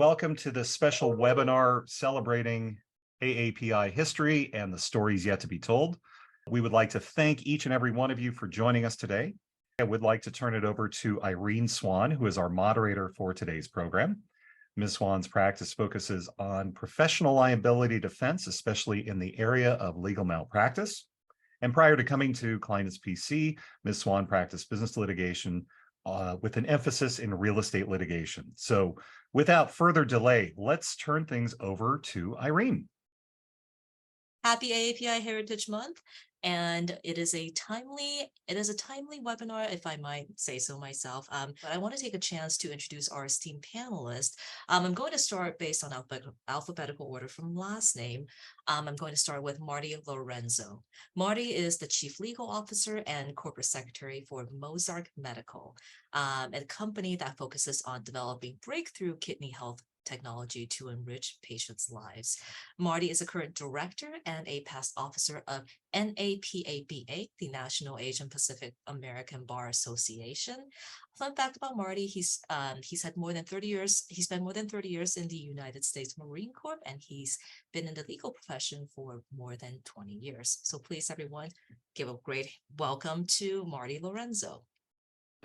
Welcome to this special webinar celebrating AAPI history and the stories yet to be told. We would like to thank each and every one of you for joining us today. I would like to turn it over to Irean Swan, who is our moderator for today's program. Ms. Swan's practice focuses on professional liability defense, especially in the area of legal malpractice. And prior to coming to Klinedinst PC, Ms. Swan practiced business litigation with an emphasis in real estate litigation. So without further delay, let's turn things over to Irean. Happy AAPI Heritage Month, and it is a timely webinar, if I might say so myself. But I want to take a chance to introduce our esteemed panelists. I'm going to start based on alphabetical order from last name. I'm going to start with Marty Lorenzo. Marty is the Chief Legal Officer and Corporate Secretary for Mozarc Medical, a company that focuses on developing breakthrough kidney health technology to enrich patients' lives. Marty is a current director and a past officer of NAPABA, the National Asian Pacific American Bar Association. Fun fact about Marty, he's had more than 30 years. He spent more than 30 years in the United States Marine Corps, and he's been in the legal profession for more than 20 years. So please, everyone, give a great welcome to Marty Lorenzo.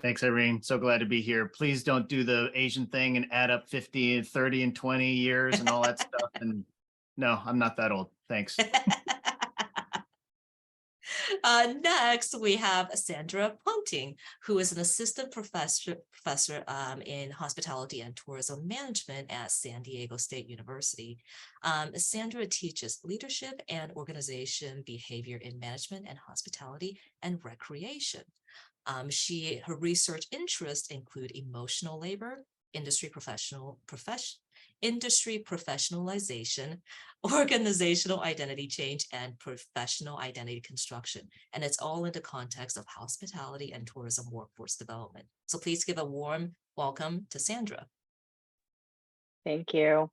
Thanks, Irean. So glad to be here. Please don't do the Asian thing and add up 50 and 30 and 20 years and all that stuff. And no, I'm not that old. Thanks. Next, we have Sandra Ponting, who is an assistant professor in hospitality and tourism management at San Diego State University. Sandra teaches leadership and organization behavior in management and hospitality and recreation. Her research interests include emotional labor, industry professionalization, organizational identity change, and professional identity construction. And it's all in the context of hospitality and tourism workforce development. So please give a warm welcome to Sandra. Thank you.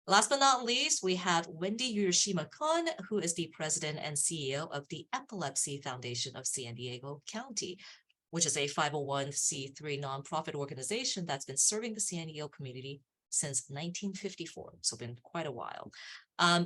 Last but not least, we have Wendy Urushima-Conn, who is the president and CEO of the Epilepsy Foundation of San Diego County, which is a 501c3 nonprofit organization that's been serving the San Diego community since 1954, so been quite a while.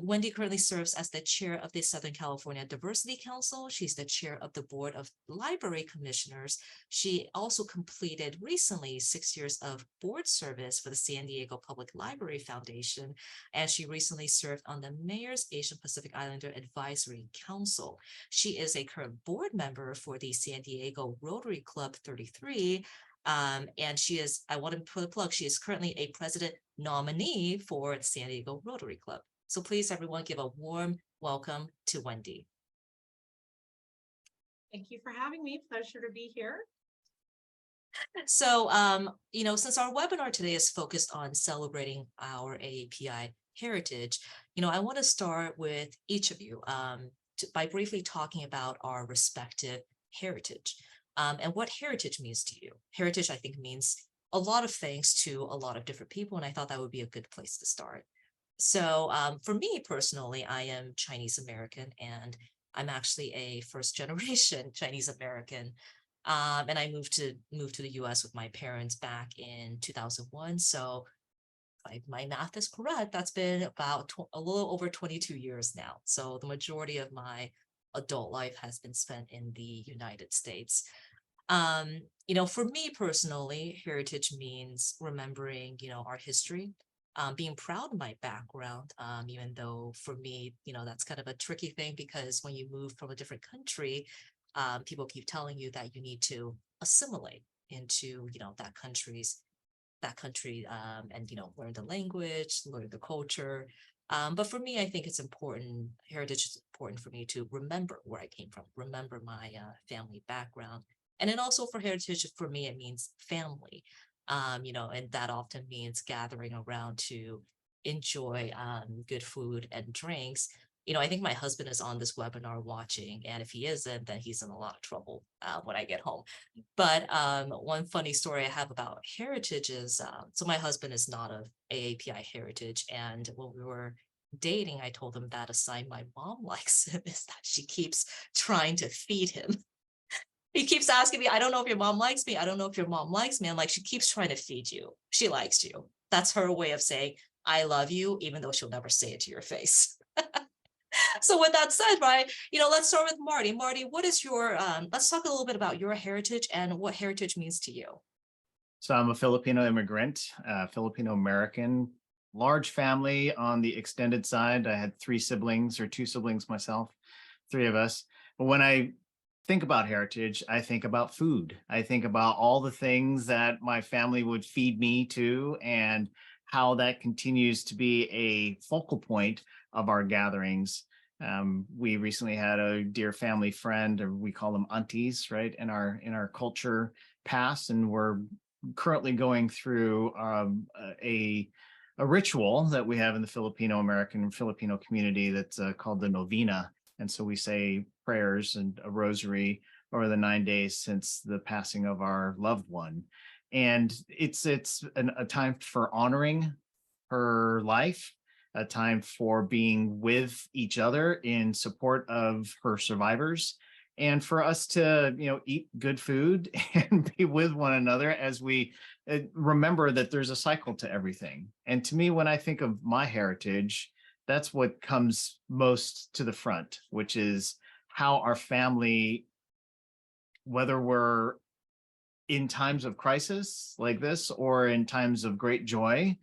Wendy currently serves as the chair of the Southern California Diversity Council. She's the chair of the Board of Library Commissioners. She also completed recently 6 years of board service for the San Diego Public Library Foundation, and she recently served on the Mayor's Asian Pacific Islander Advisory Council. She is a current board member for the San Diego Rotary Club 33, and she is, I want to put a plug, she is currently a president nominee for the San Diego Rotary Club. So please, everyone, give a warm welcome to Wendy. Thank you for having me. Pleasure to be here. So, since our webinar today is focused on celebrating our AAPI heritage, I want to start with each of you by briefly talking about our respective heritage and what heritage means to you. Heritage, I think, means a lot of things to a lot of different people, and I thought that would be a good place to start. So for me personally, I am Chinese American, and I'm actually a first generation Chinese American. And I moved to the US with my parents back in 2001. So if my math is correct, that's been about a little over 22 years now. So the majority of my adult life has been spent in the United States. For me personally, heritage means remembering, our history. Being proud of my background, even though for me, that's kind of a tricky thing because when you move from a different country, people keep telling you that you need to assimilate into, that country, and, learn the language, learn the culture. But for me, I think it's important, heritage is important for me to remember where I came from, remember my family background. And then also for heritage, for me, it means family. And that often means gathering around to enjoy good food and drinks. I think my husband is on this webinar watching, and if he isn't, then he's in a lot of trouble when I get home. But one funny story I have about heritage is, so my husband is not of AAPI heritage, and when we were dating, I told him that a sign my mom likes him is that she keeps trying to feed him. He keeps asking me, I don't know if your mom likes me. I don't know if your mom likes me. I'm like, she keeps trying to feed you. She likes you. That's her way of saying, I love you, even though she'll never say it to your face. So with that said, right, let's start with Marty. Marty, what is your, let's talk a little bit about your heritage and what heritage means to you. So I'm a Filipino immigrant, Filipino American, large family on the extended side. I had 3 siblings or 2 siblings myself, 3 of us. But when I think about heritage, I think about food. I think about all the things that my family would feed me to and how that continues to be a focal point of our gatherings. We recently had a dear family friend, or we call them aunties, right, in our culture pass, and we're currently going through a ritual that we have in the Filipino American and Filipino community that's called the novena. And so we say prayers and a rosary over the 9 days since the passing of our loved one. And it's a time for honoring her life, a time for being with each other in support of her survivors, and for us to eat good food and be with one another as we remember that there's a cycle to everything. And to me, when I think of my heritage, that's what comes most to the front, which is how our family, whether we're in times of crisis like this or in times of great joy,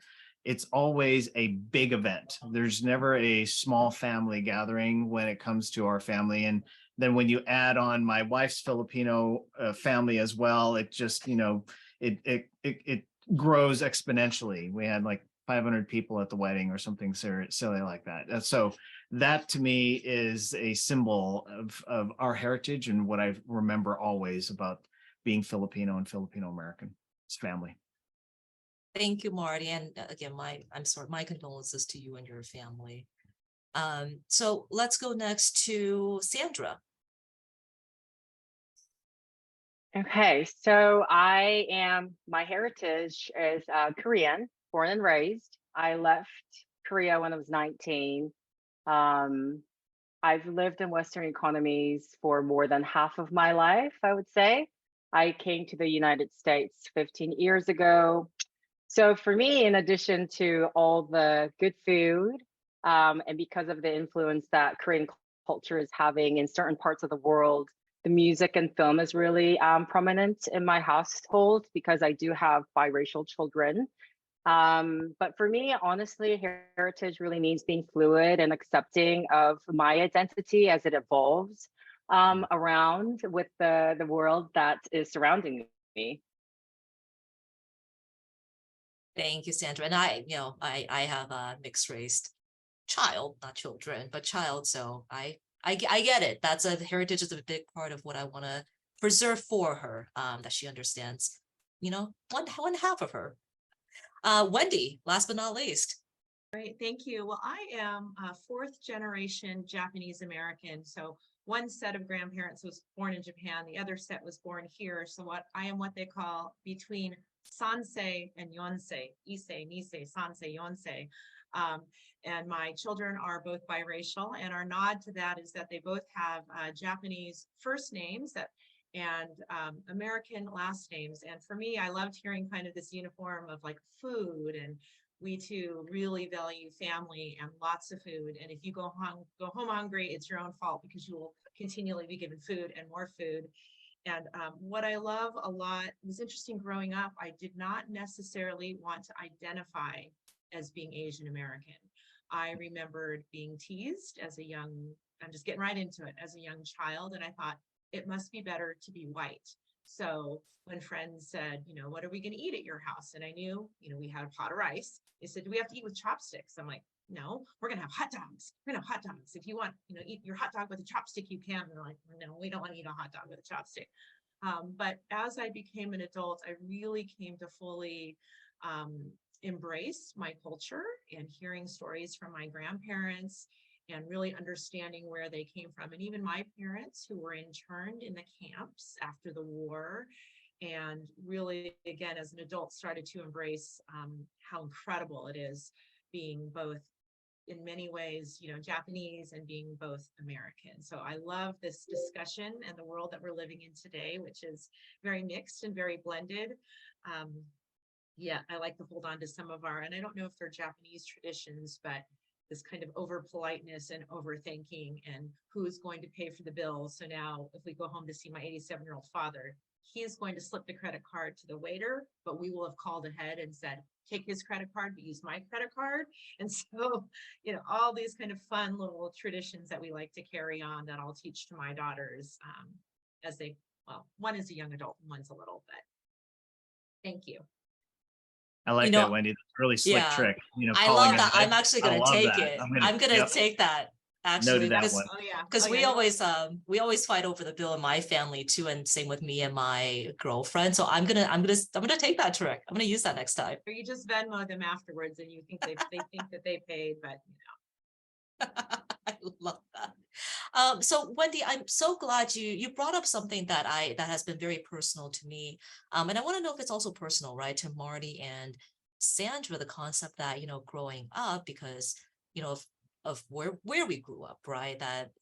it's always a big event. There's never a small family gathering when it comes to our family. And then when you add on my wife's Filipino family as well, it just, it grows exponentially. We had like 500 people at the wedding or something silly like that. So that to me is a symbol of our heritage and what I remember always about being Filipino and Filipino American. It's family. Thank you, Marty. And again, my condolences to you and your family. So let's go next to Sandra. Okay, so my heritage is Korean, born and raised. I left Korea when I was 19. I've lived in Western economies for more than half of my life, I would say. I came to the United States 15 years ago. So for me, in addition to all the good food, and because of the influence that Korean culture is having in certain parts of the world, the music and film is really prominent in my household because I do have biracial children. But for me, honestly, heritage really means being fluid and accepting of my identity as it evolves around with the world that is surrounding me. Thank you, Sandra. And I have a mixed race child, not children, but child. So I get it. The heritage is a big part of what I want to preserve for her, that she understands, one half of her. Wendy, last but not least. Great, thank you. Well, I am a 4th generation Japanese American. So one set of grandparents was born in Japan, the other set was born here. So I am what they call between Sansei and Yonsei, Issei, Nisei, Sansei, Yonsei. And my children are both biracial, and our nod to that is that they both have Japanese first names and American last names. And for me, I loved hearing kind of this uniform of like food, and we too really value family and lots of food. And if you go home hungry, it's your own fault because you will continually be given food and more food. And what I love a lot, it was interesting growing up, I did not necessarily want to identify as being Asian American. I remembered being teased I'm just getting right into it, as a young child. And I thought it must be better to be white. So when friends said, what are we going to eat at your house? And I knew, we had a pot of rice. They said, do we have to eat with chopsticks? I'm like, no, we're going to have hot dogs. We're going to have hot dogs. If you want, eat your hot dog with a chopstick, you can. And they're like, no, we don't want to eat a hot dog with a chopstick. But as I became an adult, I really came to fully embrace my culture and hearing stories from my grandparents and really understanding where they came from. And even my parents, who were interned in the camps after the war, and really, again, as an adult, started to embrace how incredible it is being both in many ways, Japanese and being both American. So I love this discussion and the world that we're living in today, which is very mixed and very blended. Yeah, I like to hold on to some of our, and I don't know if they're Japanese traditions, but this kind of over politeness and overthinking and who's going to pay for the bill. So now if we go home to see my 87-year-old father, he is going to slip the credit card to the waiter, but we will have called ahead and said, take his credit card, but use my credit card. And so, all these kind of fun little traditions that we like to carry on that I'll teach to my daughters as they, well, one is a young adult and one's a little, but thank you. I like that, Wendy. That's a really slick yeah, trick. I calling love that. ahead. I'm actually I going to love take that. it. I'm going to yep. take that. Actually, Noted that one. because we always fight over the bill in my family too, and same with me and my girlfriend. So I'm gonna take that trick. I'm gonna use that next time. Or you just Venmo them afterwards, and you think they think that they paid, but I love that. So Wendy, I'm so glad you brought up something that has been very personal to me, and I want to know if it's also personal, right, to Marty and Sandra, the concept that growing up, because of where we grew up, right? That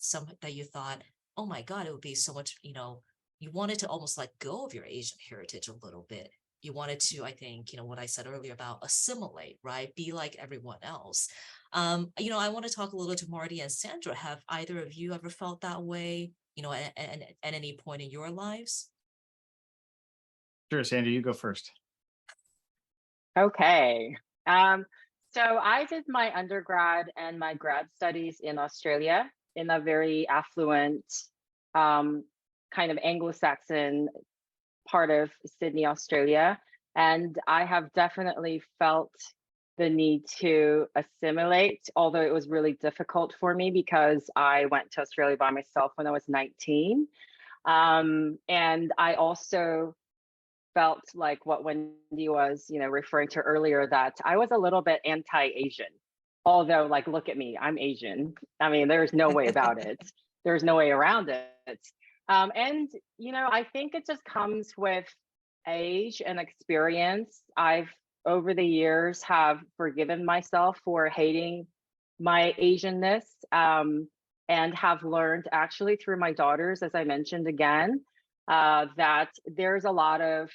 you thought, oh my God, it would be so much, you wanted to almost let go of your Asian heritage a little bit. You wanted to, I think, what I said earlier about assimilate, right? Be like everyone else. I want to talk a little to Marty and Sandra. Have either of you ever felt that way, at any point in your lives? Sure, Sandra, you go first. Okay. So I did my undergrad and my grad studies in Australia in a very affluent, kind of Anglo-Saxon part of Sydney, Australia. And I have definitely felt the need to assimilate, although it was really difficult for me because I went to Australia by myself when I was 19. And I also felt like what Wendy was, referring to earlier, that I was a little bit anti-Asian. Although, like, look at me, I'm Asian. I mean, there's no way about it. There's no way around it. And, I think it just comes with age and experience. I've, over the years, have forgiven myself for hating my Asianness, and have learned actually through my daughters, as I mentioned again, that there's a lot of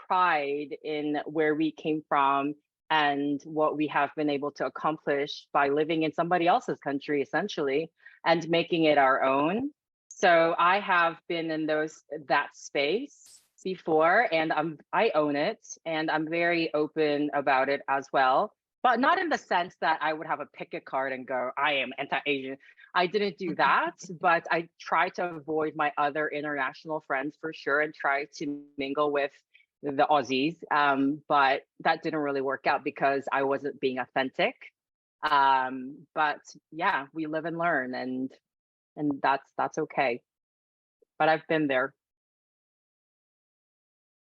pride in where we came from and what we have been able to accomplish by living in somebody else's country, essentially, and making it our own. So I have been in that space before, and I own it, and I'm very open about it as well. But not in the sense that I would have a picket card and go, I am anti-Asian. I didn't do that, but I try to avoid my other international friends for sure and try to mingle with the Aussies. But that didn't really work out because I wasn't being authentic. But yeah, we live and learn, and that's okay. But I've been there.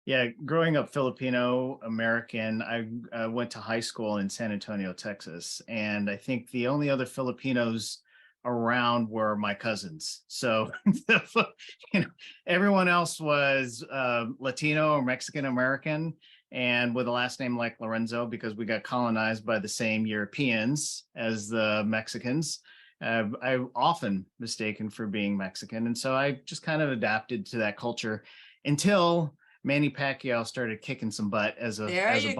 Yeah, growing up Filipino American, I went to high school in San Antonio, Texas, and I think the only other Filipinos around were my cousins. So, everyone else was Latino or Mexican American, and with a last name like Lorenzo, because we got colonized by the same Europeans as the Mexicans. I'm often mistaken for being Mexican, and so I just kind of adapted to that culture until Manny Pacquiao started kicking some butt as a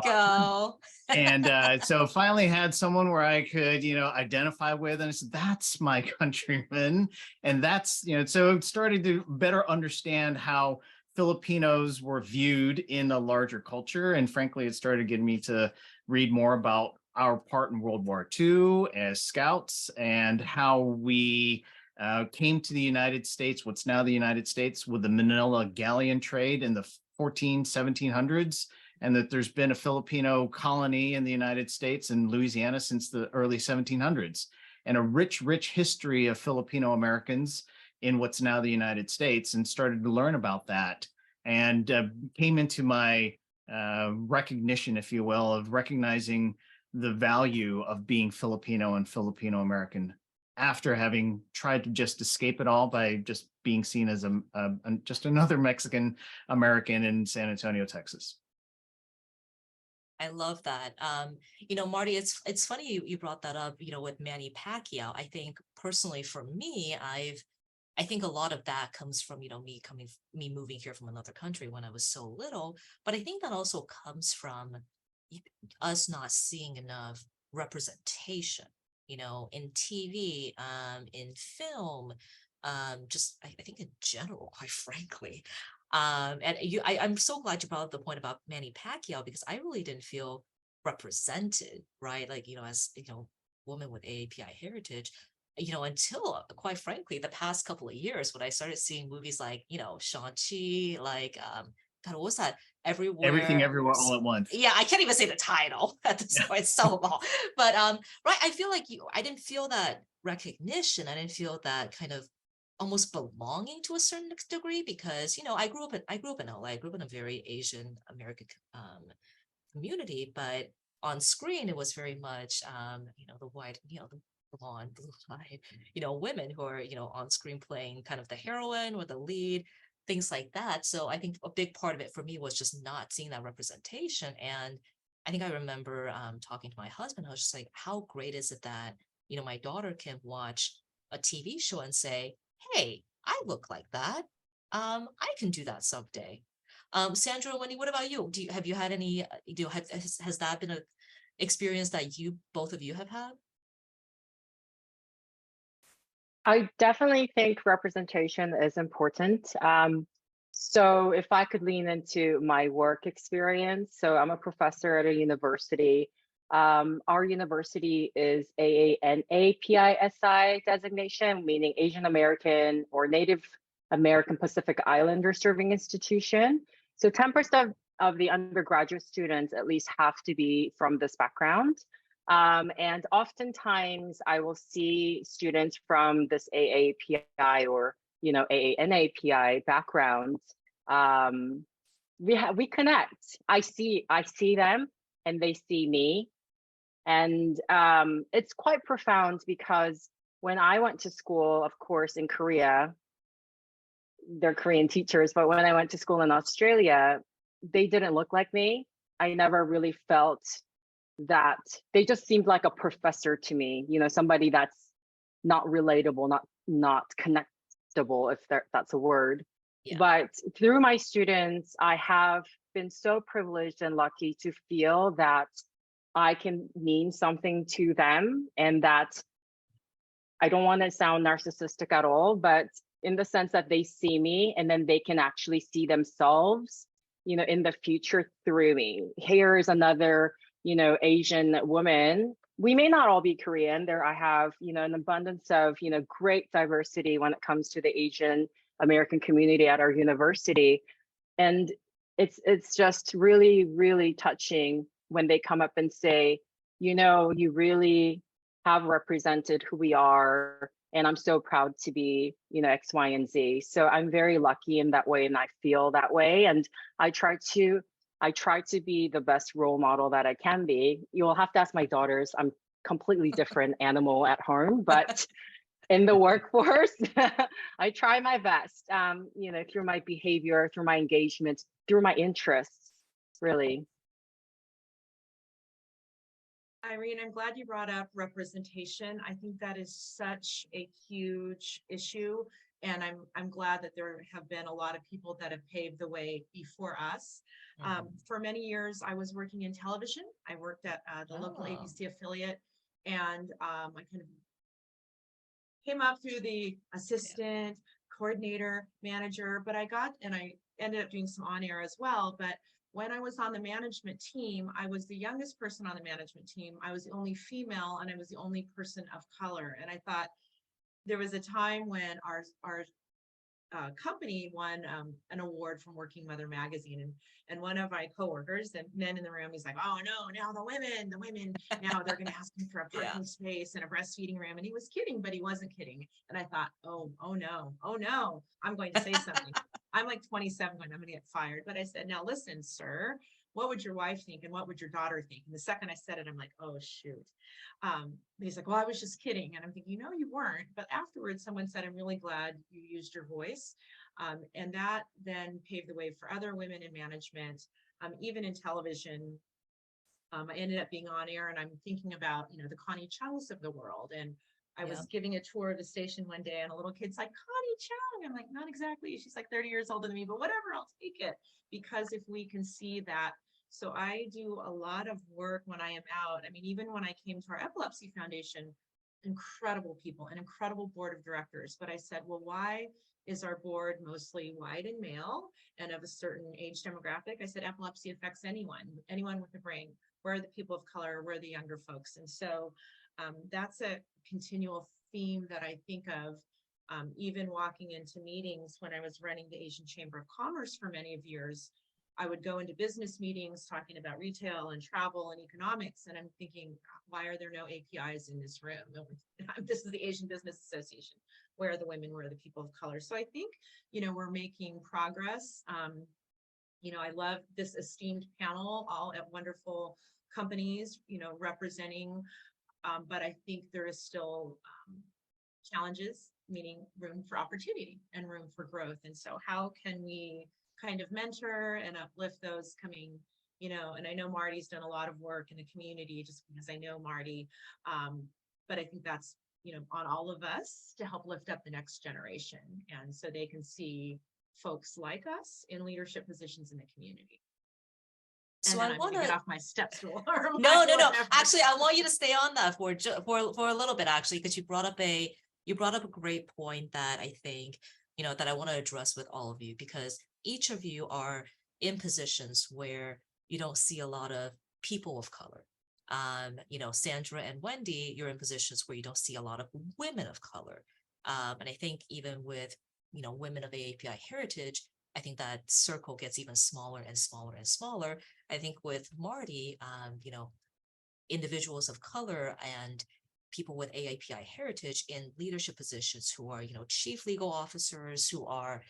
Go. And so finally had someone where I could, identify with, and I said, that's my countryman. And that's, so started to better understand how Filipinos were viewed in a larger culture. And frankly, it started getting me to read more about our part in World War II as scouts and how we came to the United States, what's now the United States, with the Manila galleon trade in the 1700s, and that there's been a Filipino colony in the United States and Louisiana since the early 1700s, and a rich history of Filipino Americans in what's now the United States, and started to learn about that, and came into my recognition, if you will, of recognizing the value of being Filipino and Filipino American after having tried to just escape it all by just being seen as just another Mexican American in San Antonio, Texas. I love that. Marty, it's funny you brought that up, with Manny Pacquiao. I think personally for me, I think a lot of that comes from, me moving here from another country when I was so little. But I think that also comes from us not seeing enough representation, in TV, in film, just I think in general, quite frankly. I'm so glad you brought up the point about Manny Pacquiao because I really didn't feel represented, right? Like, as woman with AAPI heritage, until quite frankly, the past couple of years when I started seeing movies like, Shang-Chi, like God, what was that? Everything, Everywhere. everywhere, all at once. Yeah, I can't even say the title at this point. It's so long. But right, I feel like I didn't feel that recognition. I didn't feel that kind of almost belonging to a certain degree because I grew up in LA. I grew up in a very Asian American community, but on screen it was very much the white, the blonde, blue-eyed, women who are, on screen playing kind of the heroine or the lead, things like that. So I think a big part of it for me was just not seeing that representation. And I think I remember talking to my husband. I was just like, how great is it that, my daughter can watch a TV show and say, hey, I look like that. I can do that someday. Sandra, Wendy, what about you? Have you had any, has that been a experience that both of you have had? I definitely think representation is important. So if I could lean into my work experience, so I'm a professor at a university. Our university is an API-SI designation, meaning Asian American or Native American Pacific Islander serving institution. So 10% of the undergraduate students at least have to be from this background. And oftentimes I will see students from this AAPI or AANAPI background. We connect. I see them and they see me. And it's quite profound because when I went to school, of course, in Korea, they're Korean teachers, but when I went to school in Australia, they didn't look like me. I never really felt that. They just seemed like a professor to me, somebody that's not relatable, not connectable, if that's a word. Yeah. But through my students, I have been so privileged and lucky to feel that I can mean something to them, and that I don't want to sound narcissistic at all, but in the sense that they see me and then they can actually see themselves, in the future through me. Here is another, Asian woman. We may not all be Korean. There I have, an abundance of, great diversity when it comes to the Asian American community at our university. And it's just really, really touching when they come up and say, you really have represented who we are. And I'm so proud to be, X, Y, and Z. So I'm very lucky in that way. And I feel that way. And I try to be the best role model that I can be. You'll have to ask my daughters. I'm completely different animal at home, but in the workforce, I try my best, through my behavior, through my engagement, through my interests, really. Irene, I'm glad you brought up representation. I think that is such a huge issue. And I'm glad that there have been a lot of people that have paved the way before us. For many years, I was working in television. I worked at the local ABC affiliate, and I kind of came up through the assistant, coordinator, manager, but I ended up doing some on air as well. But when I was on the management team, I was the youngest person on the management team. I was the only female, and I was the only person of color. And I thought there was a time when our company won an award from Working Mother magazine, and one of my coworkers, the men in the room, he's like, oh no, now the women now they're going to ask me for a parking space and a breastfeeding room. And he was kidding, but he wasn't kidding. And I thought, oh no, I'm going to say something. I'm like 27 when I'm going to get fired. But I said, now listen, sir, what would your wife think and what would your daughter think? And the second I said it, I'm like, oh shoot. He's like, well, I was just kidding. And I'm thinking, no, you weren't. But afterwards, someone said, I'm really glad you used your voice. And that then paved the way for other women in management, even in television. I ended up being on air, and I'm thinking about, the Connie Chungs of the world. And I was giving a tour of the station one day, and a little kid's like, Connie Chung. I'm like, not exactly. She's like 30 years older than me, but whatever, I'll take it. Because if we can see that. So I do a lot of work when I am out. I mean, even when I came to our Epilepsy Foundation, incredible people, an incredible board of directors. But I said, well, why is our board mostly white and male and of a certain age demographic? I said, epilepsy affects anyone with a brain. Where are the people of color? Where are the younger folks? And so that's a continual theme that I think of, even walking into meetings when I was running the Asian Chamber of Commerce for many of years. I would go into business meetings talking about retail and travel and economics, and I'm thinking, why are there no APIs in this room? This is the Asian Business Association. Where are the women? Where are the people of color? So I think, we're making progress. I love this esteemed panel, all at wonderful companies, representing, but I think there is still challenges, meaning room for opportunity and room for growth. And so how can we kind of mentor and uplift those coming, and I know Marty's done a lot of work in the community just because I know Marty, but I think that's, on all of us to help lift up the next generation. And so they can see folks like us in leadership positions in the community. So and I I'm want gonna to get off my step stool. no. Actually, I want you to stay on that for a little bit, actually, because you brought up a great point that I think, that I want to address with all of you, because each of you are in positions where you don't see a lot of people of color. Sandra and Wendy, you're in positions where you don't see a lot of women of color. And I think even with, women of AAPI heritage, I think that circle gets even smaller and smaller and smaller. I think with Marty, individuals of color and people with AAPI heritage in leadership positions who are, chief legal officers, who are,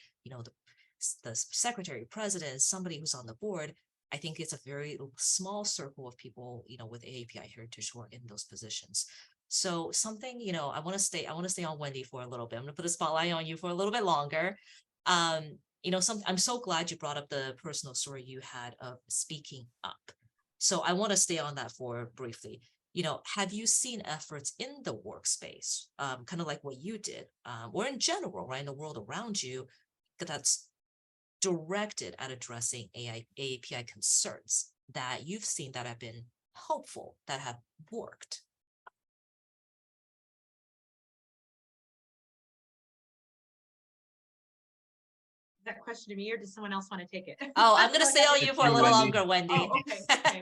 the secretary, president, somebody who's on the board. I think it's a very small circle of people, with AAPI heritage who are in those positions. So something, I want to stay on Wendy for a little bit. I'm going to put a spotlight on you for a little bit longer. I'm so glad you brought up the personal story you had of speaking up. So I want to stay on that for briefly. Have you seen efforts in the workspace, kind of like what you did, or in general, right, in the world around you, that's directed at addressing AAPI concerns that you've seen that have been helpful, that have worked? That question to me, or does someone else want to take it? Oh, I'm going to stay on you for a little longer, Wendy. Oh, okay.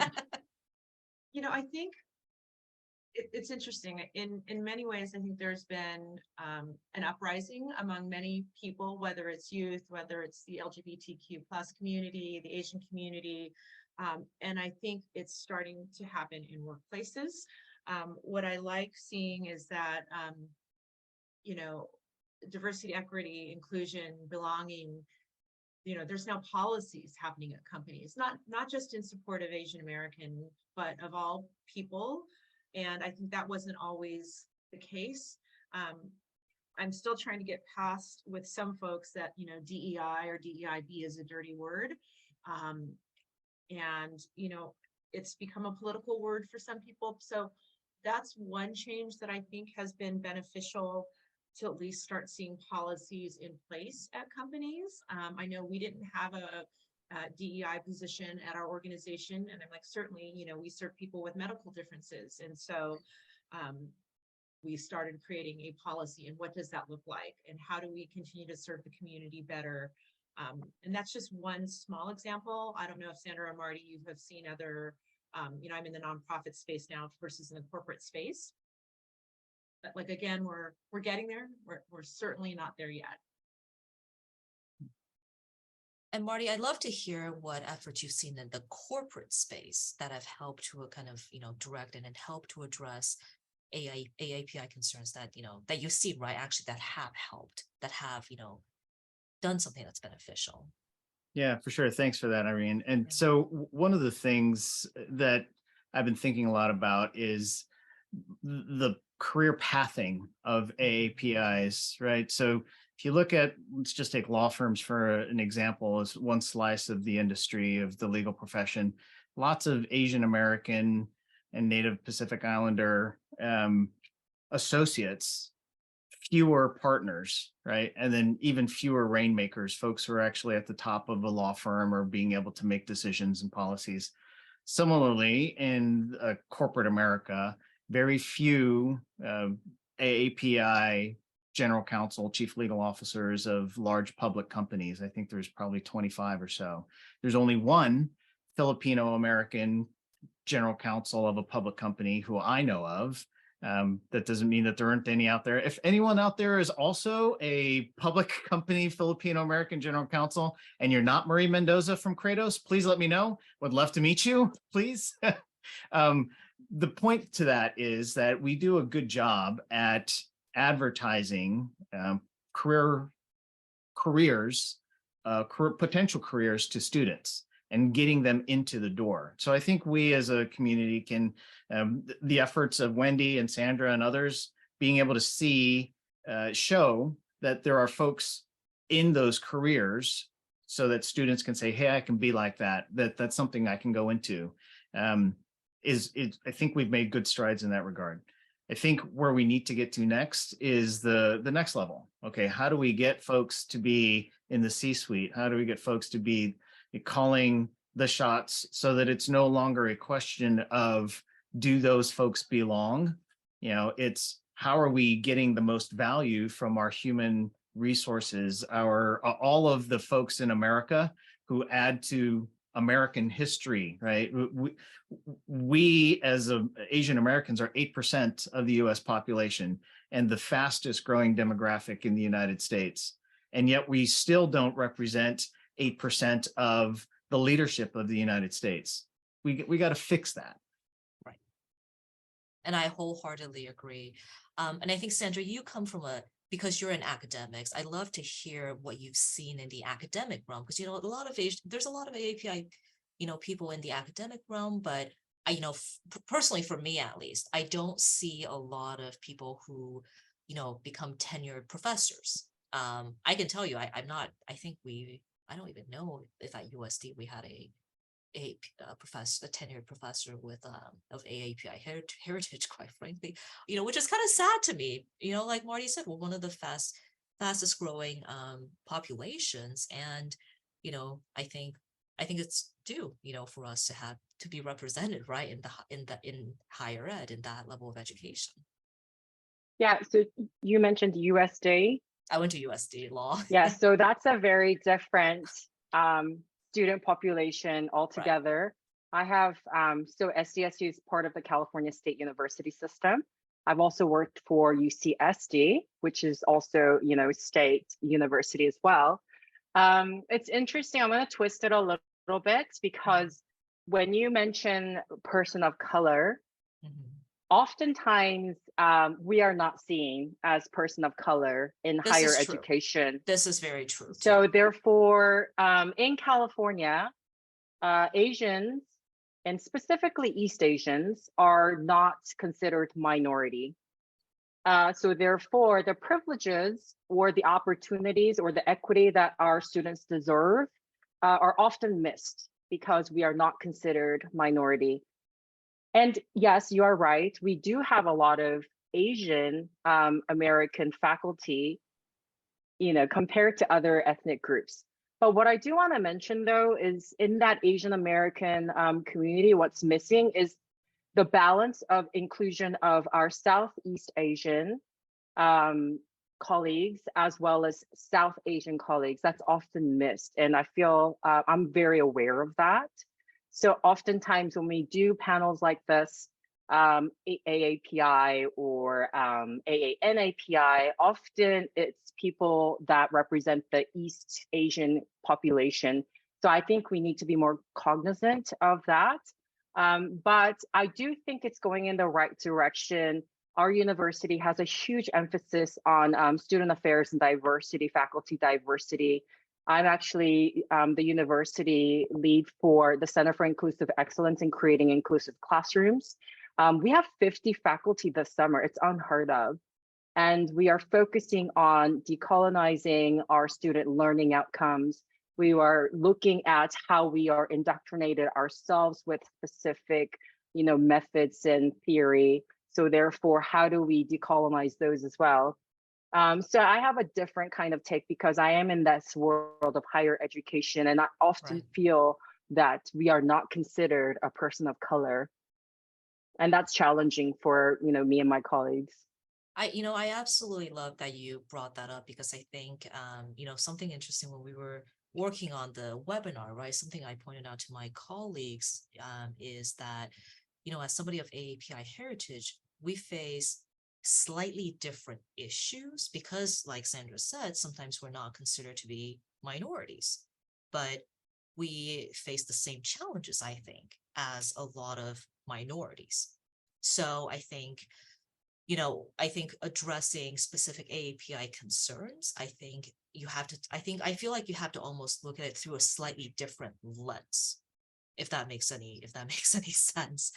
I think it's interesting. In many ways, I think there's been an uprising among many people, whether it's youth, whether it's the LGBTQ plus community, the Asian community, and I think it's starting to happen in workplaces. What I like seeing is that, diversity, equity, inclusion, belonging, there's now policies happening at companies, not just in support of Asian American, but of all people. And I think that wasn't always the case. I'm still trying to get past with some folks that, DEI or DEIB is a dirty word. And, it's become a political word for some people. So that's one change that I think has been beneficial to at least start seeing policies in place at companies. I know we didn't have a DEI position at our organization, and I'm like, certainly, we serve people with medical differences, and so we started creating a policy. And what does that look like, and how do we continue to serve the community better? And that's just one small example. I don't know if Sandra or Marty, you have seen other. I'm in the nonprofit space now versus in the corporate space. But like, again, we're getting there. We're certainly not there yet. And Marty, I'd love to hear what efforts you've seen in the corporate space that have helped to kind of, direct and help to address AAPI concerns that, that you see, right, actually that have helped, that have, done something that's beneficial. Yeah, for sure. Thanks for that, Irene. And so one of the things that I've been thinking a lot about is the career pathing of AAPIs, right? So if you look at, let's just take law firms for an example as one slice of the industry of the legal profession. lots of Asian American and Native Pacific Islander associates, fewer partners, right? And then even fewer rainmakers, folks who are actually at the top of a law firm or being able to make decisions and policies. Similarly, in corporate America, very few AAPI general counsel, chief legal officers of large public companies. I think there's probably 25 or so. There's only one Filipino American general counsel of a public company who I know of. That doesn't mean that there aren't any out there. If anyone out there is also a public company Filipino American general counsel and you're not Marie Mendoza from Kratos, please let me know. Would love to meet you, please. The point to that is that we do a good job at advertising potential careers to students and getting them into the door. So I think we as a community can, the efforts of Wendy and Sandra and others, being able to see, show that there are folks in those careers so that students can say, hey, I can be like that, that's something I can go into. I think we've made good strides in that regard. I think where we need to get to next is the next level. Okay, how do we get folks to be in the C-suite? How do we get folks to be calling the shots so that it's no longer a question of, do those folks belong? You know, it's how are we getting the most value from our human resources, all of the folks in America who add to American history, right? We as Asian Americans are 8% of the US population and the fastest growing demographic in the United States. And yet we still don't represent 8% of the leadership of the United States. We got to fix that. Right. And I wholeheartedly agree. And I think, Sandra, you come from because you're in academics, I'd love to hear what you've seen in the academic realm, because, you know, there's a lot of AAPI, you know, people in the academic realm, but personally, for me at least, I don't see a lot of people who, you know, become tenured professors. I can tell you, I don't even know if at USD we had a tenured professor with of AAPI heritage, quite frankly, you know, which is kind of sad to me. You know, like Marty said, we're one of the fastest growing populations, and you know, I think it's due, you know, for us to be represented, right, in higher ed, in that level of education. Yeah, so you mentioned USD. I went to USD law. Yeah, so that's a very different student population altogether. Right. I have, so SDSU is part of the California State University system. I've also worked for UCSD, which is also, you know, state university as well. It's interesting, I'm going to twist it a little bit, because when you mention person of color, oftentimes we are not seen as person of color in higher education. This is very true. So therefore, in California, Asians, and specifically East Asians, are not considered minority. So therefore, the privileges or the opportunities or the equity that our students deserve are often missed because we are not considered minority. And yes, you are right. We do have a lot of Asian American faculty, you know, compared to other ethnic groups. But what I do want to mention, though, is in that Asian American community, what's missing is the balance of inclusion of our Southeast Asian colleagues as well as South Asian colleagues. That's often missed. And I feel I'm very aware of that. So oftentimes when we do panels like this, AAPI or AANAPI, often it's people that represent the East Asian population. So I think we need to be more cognizant of that. But I do think it's going in the right direction. Our university has a huge emphasis on student affairs and diversity, faculty diversity. I'm actually the university lead for the Center for Inclusive Excellence in Creating Inclusive Classrooms. We have 50 faculty this summer. It's unheard of. And we are focusing on decolonizing our student learning outcomes, We are looking at how we are indoctrinated ourselves with specific, methods and theory. So therefore, how do we decolonize those as well? So I have a different kind of take because I am in this world of higher education, and I often Right. feel that we are not considered a person of color. And that's challenging for, me and my colleagues. I absolutely love that you brought that up because I think, something interesting when we were working on the webinar, right? Something I pointed out to my colleagues is that, as somebody of AAPI heritage, we face slightly different issues because, like Sandra said, sometimes we're not considered to be minorities, but we face the same challenges, I think, as a lot of minorities. So I think addressing specific AAPI concerns, I feel like you have to almost look at it through a slightly different lens, if that makes any sense.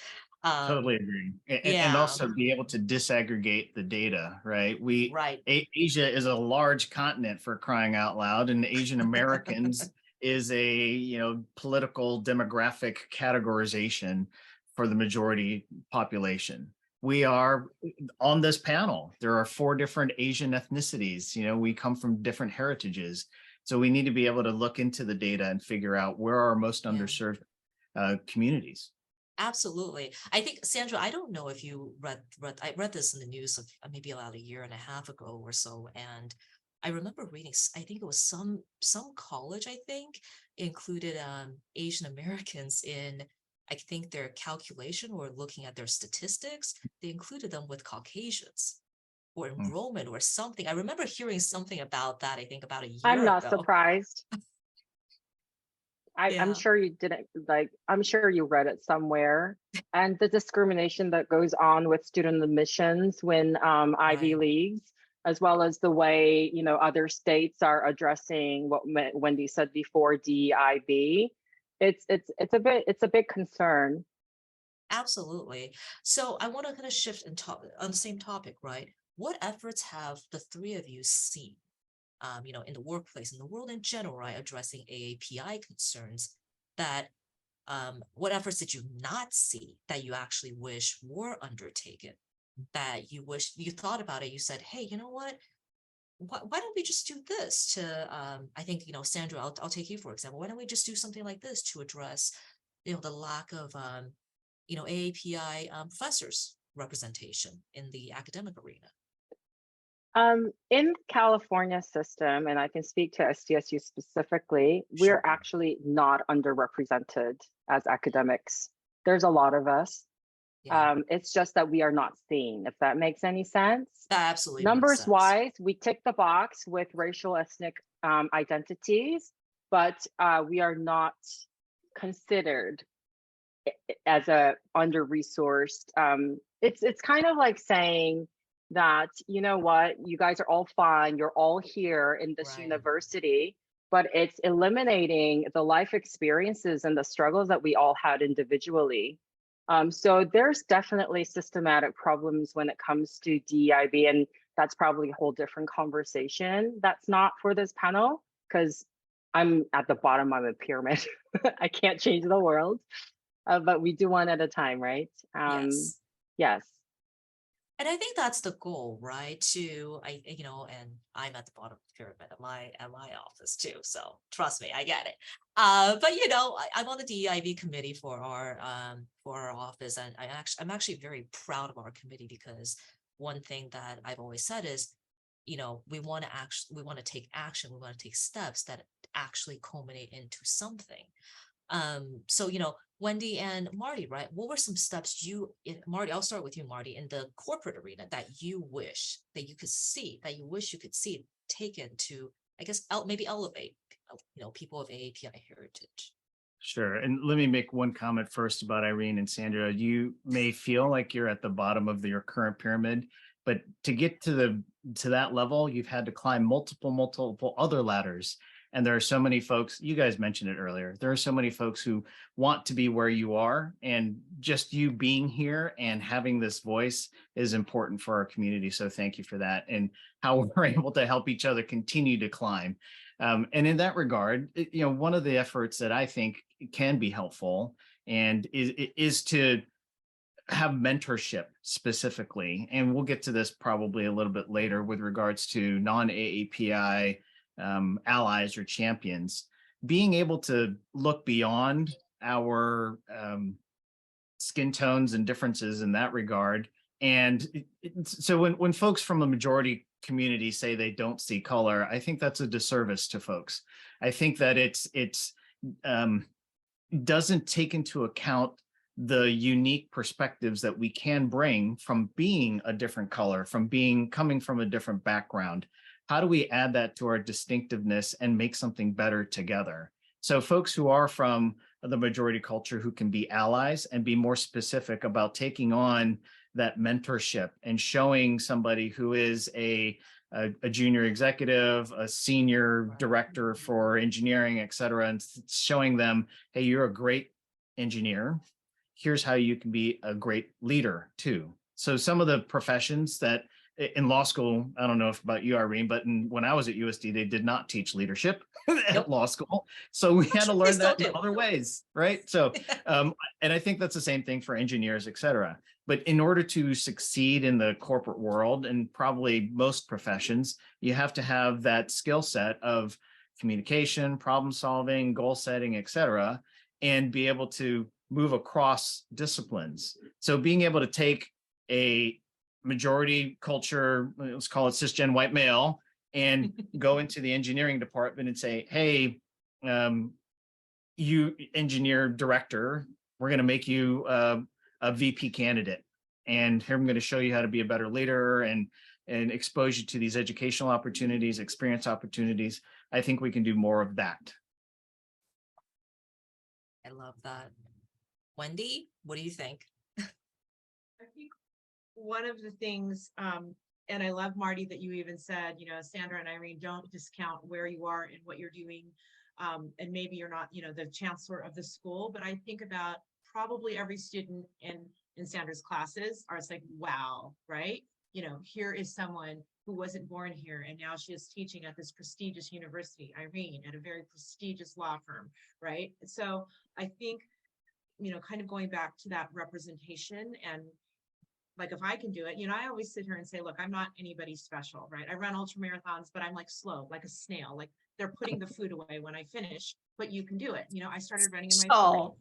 Totally agree. And Yeah, also be able to disaggregate the data, right? right. Asia is a large continent, for crying out loud, and Asian Americans is a, political demographic categorization for the majority population. We are on this panel. There are 4 different Asian ethnicities. We come from different heritages. So we need to be able to look into the data and figure out where are our most Yeah. underserved communities. Absolutely. I think, Sandra, I don't know if you I read this in the news of maybe about a year and a half ago or so. And I remember reading, I think it was some college, I think, included Asian Americans in, I think, their calculation or looking at their statistics. They included them with Caucasians or Mm. enrollment or something. I remember hearing something about that, I think about a I'm year not ago. surprised. I'm Yeah, sure you didn't I'm sure you read it somewhere. And the discrimination that goes on with student admissions when Ivy right. Leagues, as well as the way, other states are addressing what Wendy said before, DEIB. It's a big concern. Absolutely. So I want to kind of shift and talk on the same topic, right? What efforts have the 3 of you seen, in the workplace, in the world in general, right, addressing AAPI concerns that, what efforts did you not see that you actually wish were undertaken, that you wish you thought about it, you said, hey, you know what? Why don't we just do this to, I think, Sandra, I'll take you for example. Why don't we just do something like this to address, the lack of, AAPI professors representation in the academic arena? In California system, and I can speak to SDSU specifically, we're Sure. actually not underrepresented as academics. There's a lot of us. Yeah, It's just that we are not seen, if that makes any sense. that absolutely makes Numbers sense. wise, we tick the box with racial ethnic identities, but we are not considered as a under-resourced. It's kind of like saying that, you know what, you guys are all fine, you're all here in this Right. university, but it's eliminating the life experiences and the struggles that we all had individually. So there's definitely systematic problems when it comes to DEIB, and that's probably a whole different conversation. That's not for this panel because I'm at the bottom of the pyramid. I can't change the world, but we do one at a time, right? Yes. Yes. And I think that's the goal, right? And I'm at the bottom of the pyramid at my office too. So trust me, I get it. But I'm on the DEIB committee for our office, and I'm actually very proud of our committee because one thing that I've always said is, we want to take action, we want to take steps that actually culminate into something. So Wendy and Marty, right? What were some steps Marty, I'll start with you, Marty, in the corporate arena that you wish that you could see, that you wish you could see taken to, I guess, maybe elevate, people of AAPI heritage. Sure. And let me make one comment first about Irene and Sandra. You may feel like you're at the bottom of your current pyramid, but to get to that level, you've had to climb multiple other ladders. And there are so many folks, you guys mentioned it earlier, there are so many folks who want to be where you are, and just you being here and having this voice is important for our community. So thank you for that, and how we're able to help each other continue to climb. And in that regard, one of the efforts that I think can be helpful and is to have mentorship specifically, and we'll get to this probably a little bit later with regards to non-AAPI allies or champions, being able to look beyond our skin tones and differences in that regard. And so when folks from the majority community say they don't see color, I think that's a disservice to folks. I think that it's doesn't take into account the unique perspectives that we can bring from being a different color, from coming from a different background. How do we add that to our distinctiveness and make something better together? So folks who are from the majority culture, who can be allies and be more specific about taking on that mentorship and showing somebody who is a junior executive, a senior director for engineering, et cetera, and showing them, hey, you're a great engineer. Here's how you can be a great leader too. So some of the professions that in law school, I don't know if about you, Irene, but when I was at USD, they did not teach leadership at law school. So we had to learn that in other ways, right? So, and I think that's the same thing for engineers, et cetera. But in order to succeed in the corporate world, and probably most professions, you have to have that skill set of communication, problem solving, goal setting, et cetera, and be able to move across disciplines. So being able to take a majority culture, let's call it cisgen white male, and go into the engineering department and say, hey, you engineer director, we're going to make you a VP candidate. And here I'm going to show you how to be a better leader and expose you to these educational opportunities, experience opportunities. I think we can do more of that. I love that. Wendy, what do you think? I think one of the things, and I love, Marty, that you even said, Sandra and Irene, don't discount where you are and what you're doing. And maybe you're not, the chancellor of the school, but I think about probably every student in Sandra's classes are, it's like, wow, right? Here is someone who wasn't born here, and now she is teaching at this prestigious university, Irene, at a very prestigious law firm, right? So I think, kind of going back to that representation, and like, if I can do it, I always sit here and say, look, I'm not anybody special, right? I run ultra marathons, but I'm like slow, like a snail, like they're putting the food away when I finish, but you can do it. I started running in my 20s.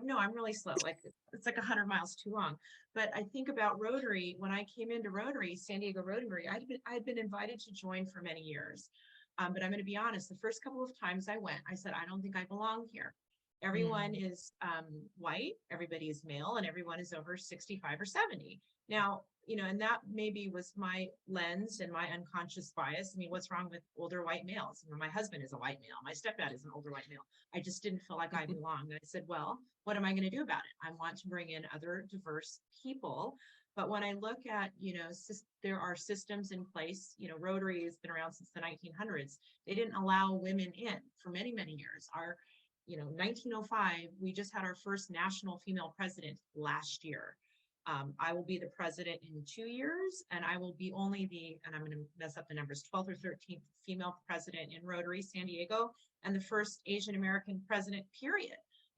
No, I'm really slow. Like it's like 100 miles too long. But I think about Rotary. When I came into Rotary, San Diego Rotary, I'd been invited to join for many years. But I'm going to be honest, the first couple of times I went, I said, I don't think I belong here. Everyone is white, everybody is male, and everyone is over 65 or 70. Now, and that maybe was my lens and my unconscious bias. I mean, what's wrong with older white males? My husband is a white male. My stepdad is an older white male. I just didn't feel like I belonged. And I said, well, what am I going to do about it? I want to bring in other diverse people. But when I look at, there are systems in place, Rotary has been around since the 1900s. They didn't allow women in for many, many years. 1905, we just had our first national female president last year. I will be the president in 2 years, and I will be only and I'm going to mess up the numbers, 12th or 13th female president in Rotary San Diego, and the first Asian American president, period.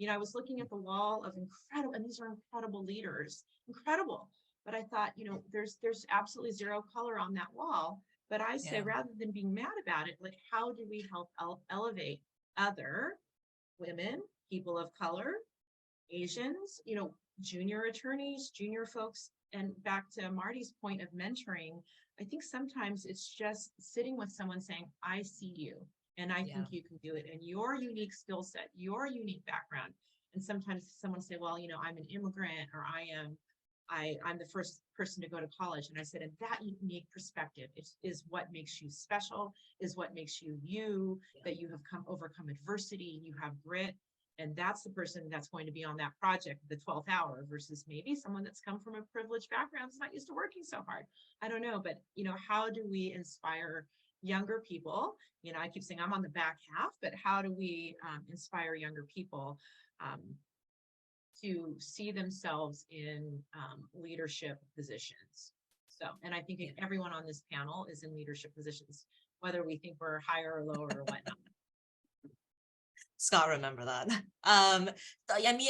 I was looking at the wall of incredible, and these are incredible leaders, incredible. But I thought, there's absolutely zero color on that wall. But I say, rather than being mad about it, like, how do we help elevate other women, people of color, Asians, junior attorneys, junior folks? And back to Marty's point of mentoring, I think sometimes it's just sitting with someone saying, I see you, and I think you can do it, and your unique skill set, your unique background. And sometimes someone say, well, I'm an immigrant, or I'm the first person to go to college. And I said, and that unique perspective is what makes you special, is what makes you you, that you have overcome adversity, you have grit. And that's the person that's going to be on that project the 12th hour, versus maybe someone that's come from a privileged background, that's not used to working so hard. I don't know, but how do we inspire younger people, I keep saying I'm on the back half, but how do we inspire younger people to see themselves in leadership positions? So, and I think everyone on this panel is in leadership positions, whether we think we're higher or lower or whatnot. Scott, remember that. I mean,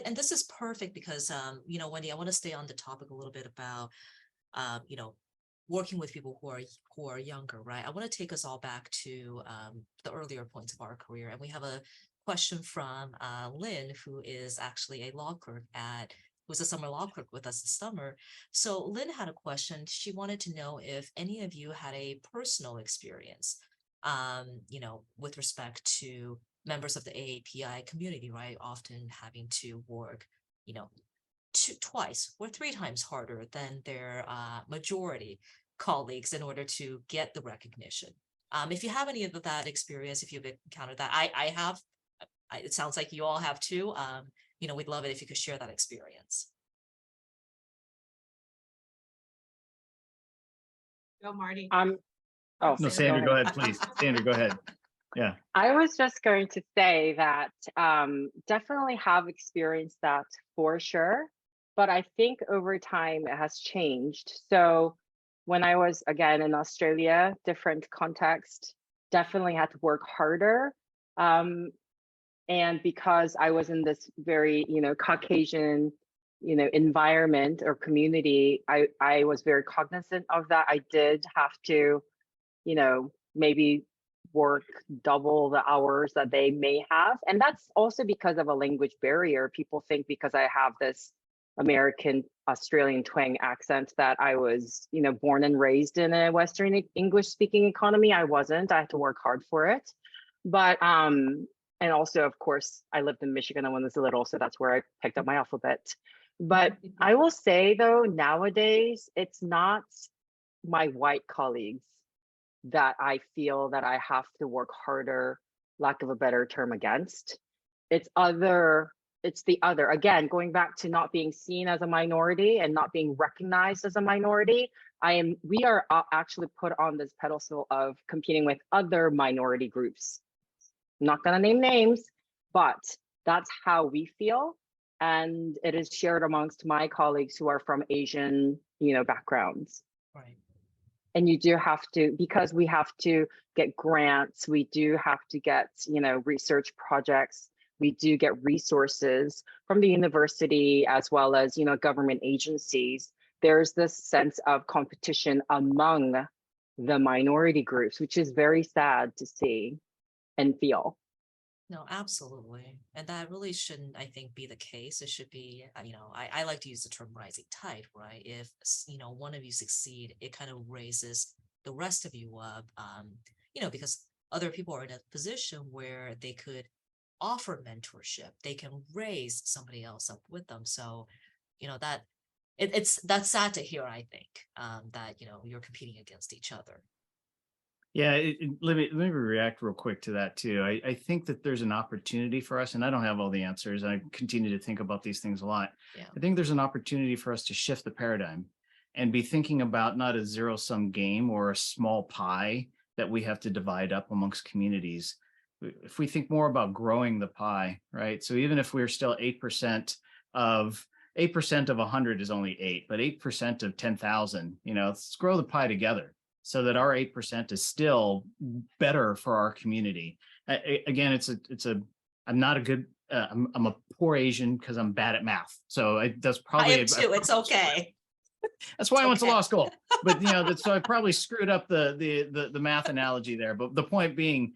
and this is perfect because, Wendy, I want to stay on the topic a little bit about, working with people who are younger, right? I want to take us all back to the earlier points of our career, and we have a question from Lynn, who is actually a law clerk who's a summer law clerk with us this summer. So Lynn had a question. She wanted to know if any of you had a personal experience, with respect to members of the AAPI community, right? Often having to work, twice or three times harder than their majority colleagues in order to get the recognition. If you have any of that experience, if you've encountered that, I have. It sounds like you all have too. We'd love it if you could share that experience. Go, Marty. Oh, No, Sandra, go ahead, please. Sandra, go ahead. Yeah. I was just going to say that definitely have experienced that for sure, but I think over time it has changed. So when I was again in Australia, different context, definitely had to work harder. And because I was in this very, Caucasian, environment or community, I was very cognizant of that. I did have to, maybe work double the hours that they may have. And that's also because of a language barrier. People think because I have this American Australian twang accent that I was, born and raised in a Western English speaking economy. I wasn't. I had to work hard for it. But and also, of course, I lived in Michigan when I was little, so that's where I picked up my alphabet. But I will say though, nowadays, it's not my white colleagues that I feel that I have to work harder, lack of a better term, against. It's the other. Again, going back to not being seen as a minority and not being recognized as a minority, we are actually put on this pedestal of competing with other minority groups. I'm not gonna name names, but that's how we feel. And it is shared amongst my colleagues who are from Asian, backgrounds. Right. And you do have to, because we have to get grants, we do have to get, research projects, we do get resources from the university as well as, government agencies. There's this sense of competition among the minority groups, which is very sad to see and feel. No, absolutely. And that really shouldn't, I think, be the case. It should be, I like to use the term rising tide, right? If, one of you succeed, it kind of raises the rest of you up, because other people are in a position where they could offer mentorship. They can raise somebody else up with them. So, that's sad to hear, I think, that, you're competing against each other. Yeah, let me react real quick to that too. I think that there's an opportunity for us, and I don't have all the answers. I continue to think about these things a lot. Yeah. I think there's an opportunity for us to shift the paradigm and be thinking about not a zero-sum game or a small pie that we have to divide up amongst communities. If we think more about growing the pie, right? So even if we're still 8% of 100 is only 8, but 8% of 10,000, let's grow the pie together, so that our 8% is still better for our community. Again, I'm not a good, I'm a poor Asian because I'm bad at math. So that's probably- I am too, it's okay. That's why I went to law school. But, so I probably screwed up the math analogy there. But the point being,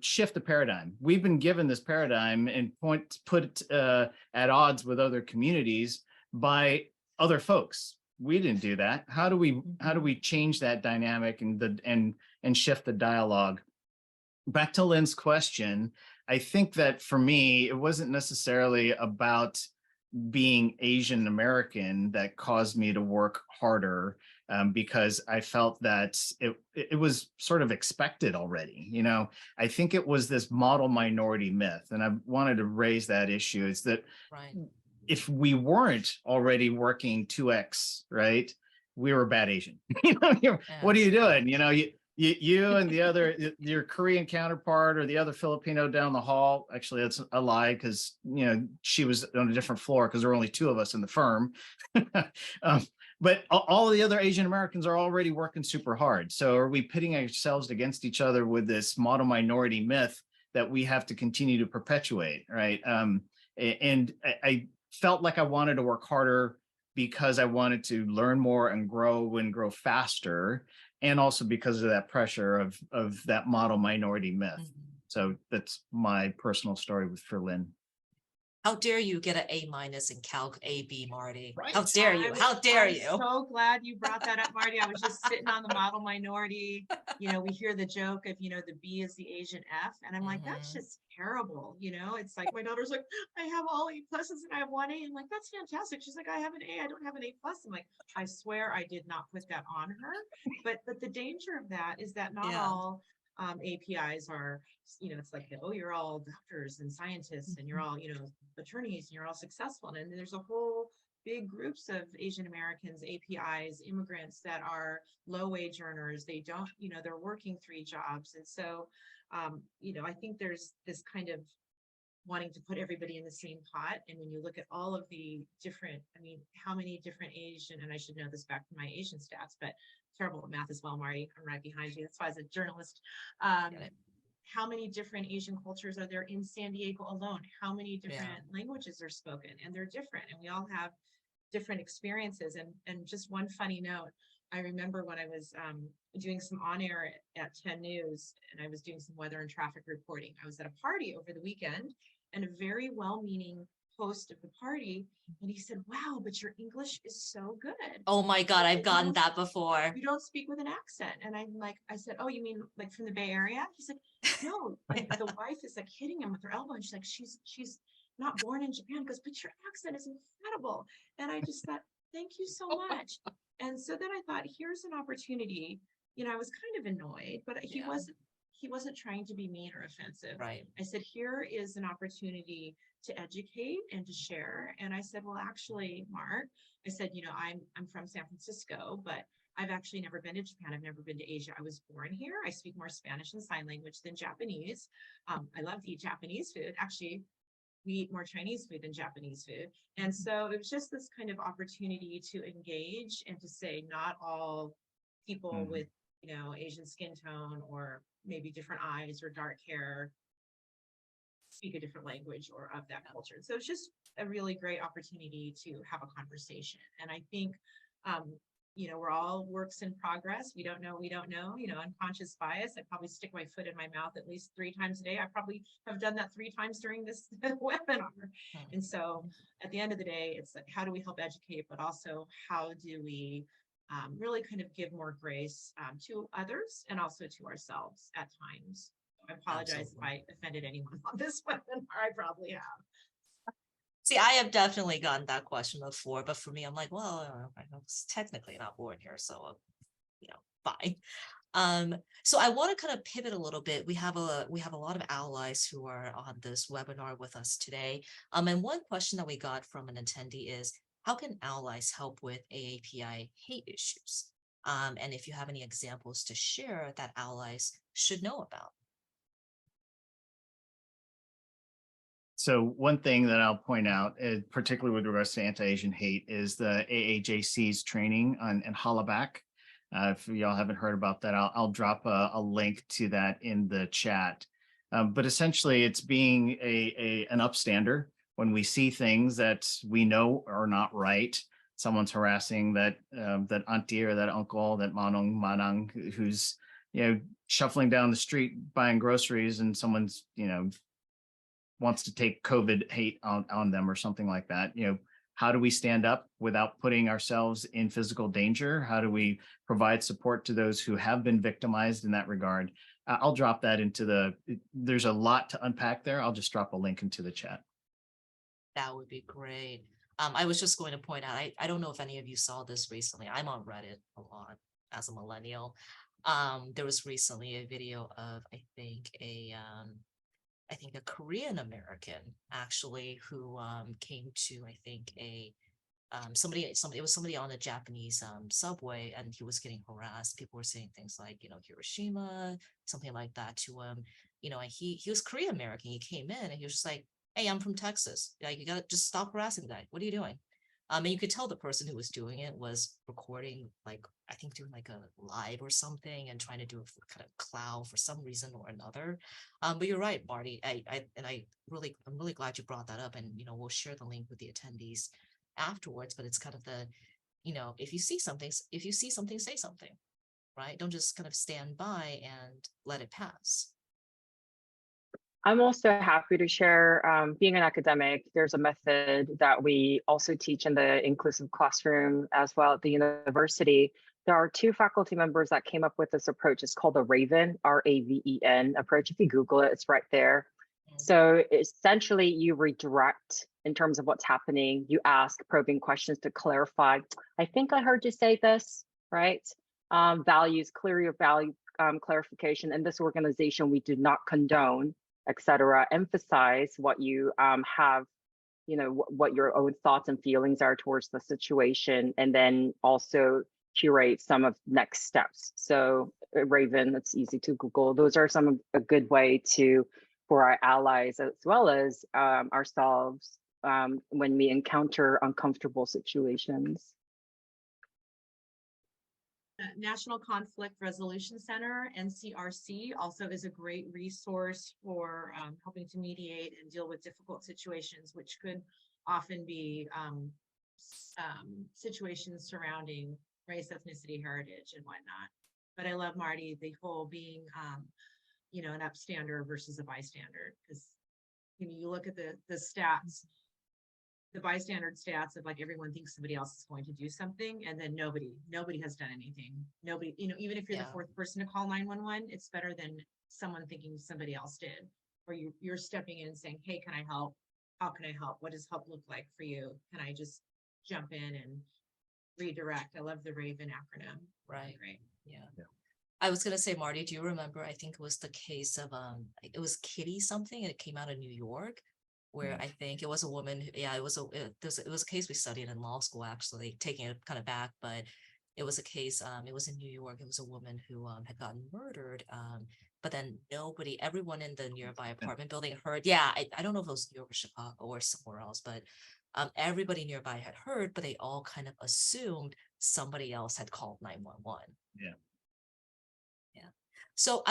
shift the paradigm. We've been given this paradigm and put at odds with other communities by other folks. We didn't do that. How do we change that dynamic and shift the dialogue? Back to Lynn's question, I think that for me, it wasn't necessarily about being Asian American that caused me to work harder, because I felt that it was sort of expected already. I think it was this model minority myth, and I wanted to raise that issue. It's that Right. If we weren't already working 2x, right, we were a bad Asian. What are you doing? You and the other, your Korean counterpart or the other Filipino down the hall. Actually, that's a lie because, she was on a different floor because there were only two of us in the firm. um, but all the other Asian Americans are already working super hard. So are we pitting ourselves against each other with this model minority myth that we have to continue to perpetuate, right? And I felt like I wanted to work harder because I wanted to learn more and grow faster, and also because of that pressure of that model minority myth. Mhm. So that's my personal story with Ferlin. How dare you get an A- in Calc AB, Marty? Right. How dare you? How dare I'm you? so glad you brought that up, Marty. I was just sitting on the model minority. We hear the joke of, the B is the Asian F. And I'm like, that's Mhm. just terrible. It's like my daughter's like, I have all A pluses and I have one A. I'm like, that's fantastic. She's like, I have an A. I don't have an A plus. I'm like, I swear I did not put that on her. But the danger of that is that not Yeah. all APIs are, it's like, oh, you're all doctors and scientists and you're all, attorneys and you're all successful. And then there's a whole big groups of Asian Americans, APIs, immigrants that are low wage earners. They don't, they're working 3 jobs. And so, I think there's this kind of wanting to put everybody in the same pot. And when you look at all of the different, how many different Asian, and I should know this back from my Asian stats, but terrible at math as well, Marty, I'm right behind you. That's why as a journalist, how many different Asian cultures are there in San Diego alone? How many different languages are spoken? And they're different. And we all have different experiences. And just one funny note, I remember when I was doing some on-air at 10 News, and I was doing some weather and traffic reporting. I was at a party over the weekend, and a very well-meaning host of the party, and he said, wow, but your English is so good. Oh my God, I've gotten that before. You don't speak with an accent. And I'm like, I said, oh, you mean like from the Bay Area? He's like, no. And the wife is like hitting him with her elbow, and she's like, she's not born in Japan. He goes, but your accent is incredible. And I just thought, thank you so much. And so then I thought, here's an opportunity. I was kind of annoyed, but he wasn't trying to be mean or offensive. Right. I said, here is an opportunity to educate and to share. And I said, well, actually, Mark, I said, I'm from San Francisco, but I've actually never been to Japan. I've never been to Asia. I was born here. I speak more Spanish and sign language than Japanese. I love to eat Japanese food. Actually, we eat more Chinese food than Japanese food. And so it was just this kind of opportunity to engage and to say, not all people with, Asian skin tone or maybe different eyes or dark hair speak a different language or of that culture. So it's just a really great opportunity to have a conversation. And I think, we're all works in progress. We don't know, unconscious bias. I probably stick my foot in my mouth at least 3 times a day. I probably have done that 3 times during this webinar. And so at the end of the day, it's like, how do we help educate, but also how do we really kind of give more grace to others and also to ourselves at times. I apologize if I offended anyone on this webinar. I probably have. See, I have definitely gotten that question before, but for me, I'm like, well, I'm technically not born here, so fine. So I want to kind of pivot a little bit. We have a lot of allies who are on this webinar with us today. And one question that we got from an attendee is, how can allies help with AAPI hate issues? And if you have any examples to share that allies should know about. So one thing that I'll point out, particularly with regards to anti-Asian hate, is the AAJC's training on Hollaback. If y'all haven't heard about that, I'll drop a link to that in the chat. But essentially, it's being an upstander when we see things that we know are not right. Someone's harassing that auntie or that uncle, that manang, who's shuffling down the street buying groceries, and someone's wants to take COVID hate on them or something like that. How do we stand up without putting ourselves in physical danger? How do we provide support to those who have been victimized in that regard? I'll drop that into there's a lot to unpack there. I'll just drop a link into the chat. That would be great. I was just going to point out, I don't know if any of you saw this recently. I'm on Reddit a lot as a millennial. There was recently a video of, I think a Korean American actually who came to, I think, a it was somebody on a Japanese subway, and he was getting harassed. People were saying things like, Hiroshima, something like that to him, and he was Korean American. He came in and he was just like, hey, I'm from Texas. Like, you gotta just stop harassing the guy. What are you doing? And you could tell the person who was doing it was recording, like, I think doing like a live or something and trying to do it for kind of clout for some reason or another. But you're right, Marty. I'm really glad you brought that up, and we'll share the link with the attendees afterwards. But it's kind of the, if you see something, say something, right? Don't just kind of stand by and let it pass. I'm also happy to share, being an academic, there's a method that we also teach in the inclusive classroom as well at the university. There are 2 faculty members that came up with this approach. It's called the RAVEN, RAVEN approach. If you Google it, it's right there. So essentially you redirect in terms of what's happening. You ask probing questions to clarify. I think I heard you say this, right? Values, clear your value clarification. In this organization, we do not condone, etc. Emphasize what you have, what your own thoughts and feelings are towards the situation, and then also curate some of next steps. So Raven, it's easy to Google. Those are a good way for our allies as well as ourselves when we encounter uncomfortable situations. National Conflict Resolution Center, NCRC, also is a great resource for helping to mediate and deal with difficult situations, which could often be situations surrounding race, ethnicity, heritage, and whatnot. But I love, Marty, the whole being, an upstander versus a bystander, because you look at the stats, the bystander stats of like everyone thinks somebody else is going to do something, and then nobody has done anything. Nobody, even if you're the 4th person to call 911, it's better than someone thinking somebody else did. Or you're stepping in and saying, hey, can I help? How can I help? What does help look like for you? Can I just jump in and redirect? I love the RAVEN acronym. Right. Great. Yeah. I was gonna say, Marty, do you remember? I think it was the case of it was Kitty something, and it came out of New York, where I think it was a woman. Yeah, it was a case we studied in law school, actually, taking it kind of back, but it was a case. It was in New York. It was a woman who had gotten murdered. But then everyone in the nearby apartment building heard. Yeah, I don't know if it was New York or Chicago or somewhere else, but everybody nearby had heard, but they all kind of assumed somebody else had called 911. Yeah. So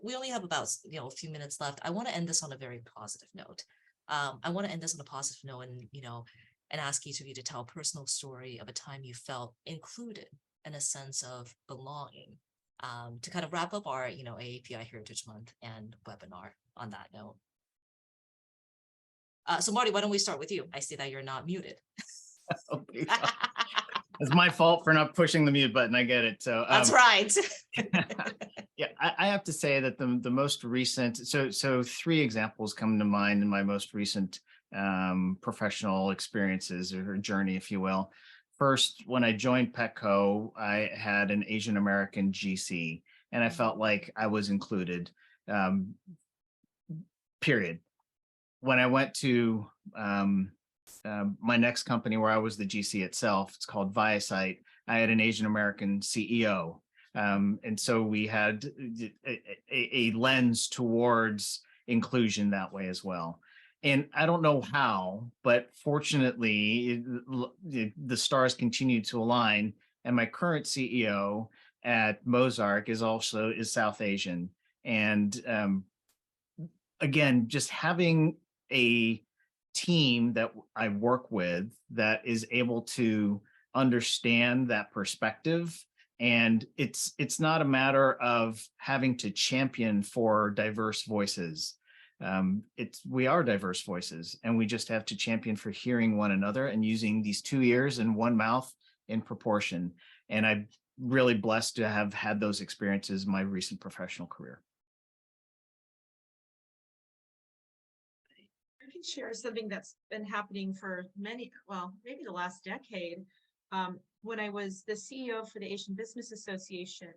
we only have about a few minutes left. I want to end this on a very positive note. I want to end this on a positive note, and ask each of you to tell a personal story of a time you felt included in a sense of belonging. To kind of wrap up our AAPI Heritage Month and webinar on that note. So Marty, why don't we start with you? I see that you're not muted. Okay. It's my fault for not pushing the mute button. I get it. So that's right. Yeah, I have to say that the most recent, so 3 examples come to mind in my most recent professional experiences or journey, if you will. First, when I joined Petco, I had an Asian American GC, and I felt like I was included. Period. When I went to my next company where I was the GC itself, it's called ViaSite, I had an Asian American CEO. And so we had a lens towards inclusion that way as well. And I don't know how, but fortunately, the stars continue to align. And my current CEO at Mozarc is South Asian. And again, just having a team that I work with that is able to understand that perspective. And it's not a matter of having to champion for diverse voices. We are diverse voices, and we just have to champion for hearing one another and using these 2 ears and 1 mouth in proportion. And I'm really blessed to have had those experiences in my recent professional career. I can share something that's been happening for maybe the last decade. When I was the CEO for the Asian Business Association,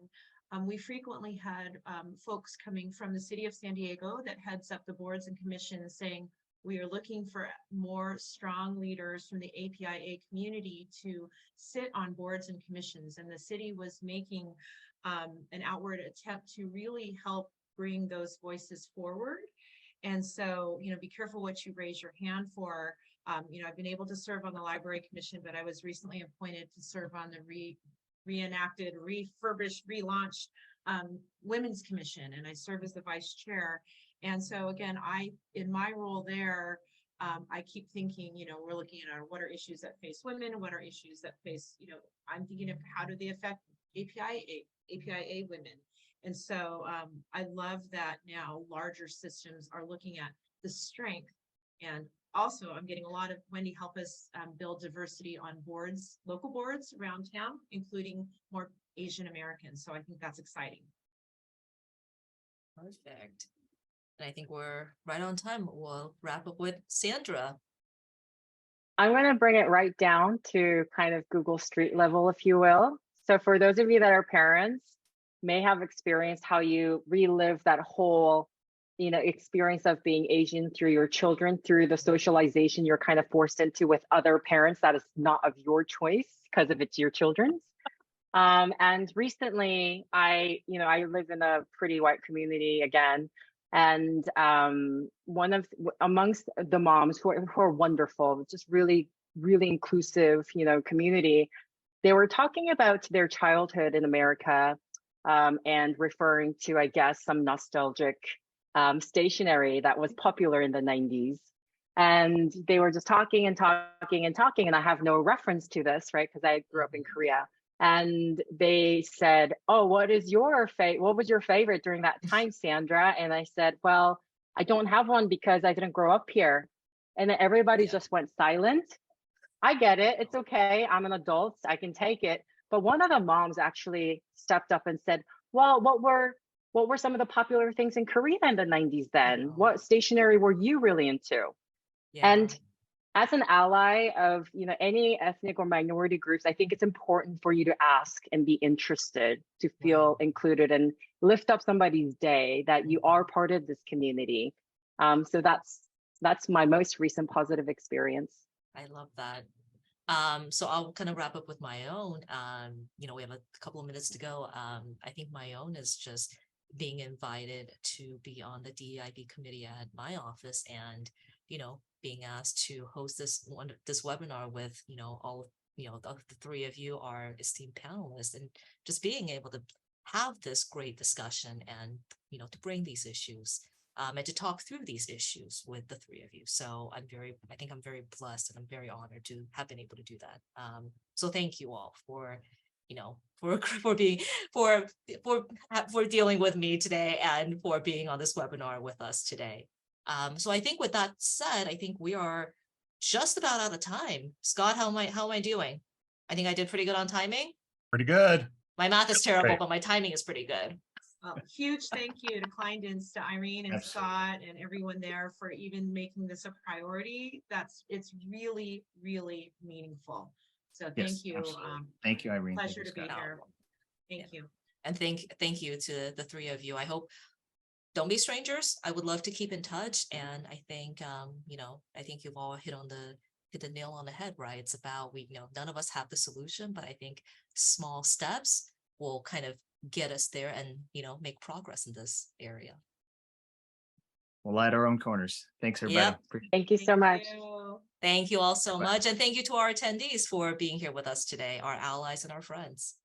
we frequently had folks coming from the city of San Diego that heads up the boards and commissions saying, We are looking for more strong leaders from the APIA community to sit on boards and commissions. And the city was making an outward attempt to really help bring those voices forward. And so, be careful what you raise your hand for. I've been able to serve on the library commission, but I was recently appointed to serve on the reenacted, refurbished, relaunched women's commission, and I serve as the vice chair. And so again, in my role there, I keep thinking, we're looking at what are issues that face women, what are issues that face, I'm thinking of how do they affect APIA women. And so I love that now larger systems are looking at the strength. And also I'm getting a lot of Wendy help us build diversity on boards, local boards around town, including more Asian Americans. So I think that's exciting. Perfect. And I think we're right on time. We'll wrap up with Sandra. I'm going to bring it right down to kind of Google Street level, if you will. So for those of you that are parents, may have experienced how you relive that whole, experience of being Asian through your children, through the socialization you're kind of forced into with other parents that is not of your choice because of it's your children's. And recently, I live in a pretty white community again, and amongst the moms who are wonderful, just really, really inclusive, community, they were talking about their childhood in America, and referring to, I guess, some nostalgic stationery that was popular in the 90s. And they were just talking and talking and talking, and I have no reference to this, right? Because I grew up in Korea. And they said, "Oh, what was your favorite during that time, Sandra?" And I said, "Well, I don't have one because I didn't grow up here." And then everybody just went silent. I get it. It's okay. I'm an adult. I can take it. But one of the moms actually stepped up and said, "Well, what were some of the popular things in Korea in the 90s then? What stationery were you really into?" Yeah. And as an ally of any ethnic or minority groups, I think it's important for you to ask and be interested, to feel included and lift up somebody's day that you are part of this community. So that's my most recent positive experience. I love that. So I'll kind of wrap up with my own. We have a couple of minutes to go. I think my own is just being invited to be on the DEIB committee at my office, and being asked to host this webinar with all the three of you are esteemed panelists, and just being able to have this great discussion and to bring these issues and to talk through these issues with the three of you. So I think I'm very blessed, and I'm very honored to have been able to do that. So thank you all for dealing with me today, and for being on this webinar with us today. So I think with that said, I think we are just about out of time. Scott, how am I doing? I think I did pretty good on timing. Pretty good. My math is terrible, Great. but my timing is pretty good. Well, huge thank you to Klinedinst, to Irene and Absolutely. Scott and everyone there for even making this a priority. It's really, really meaningful. So thank Yes, you. absolutely. Thank you, Irene. Thank Pleasure you, to be Scott. here. Thank you. And thank you to the three of you. I hope, don't be strangers. I would love to keep in touch. And I think, I think you've all hit the nail on the head, right? It's about, none of us have the solution, but I think small steps will kind of get us there and, make progress in this area. We'll light our own corners. Thanks, everybody. Yep. Appreciate Thank you so much. You. Thank you all so Bye-bye. much. And thank you to our attendees for being here with us today, our allies and our friends.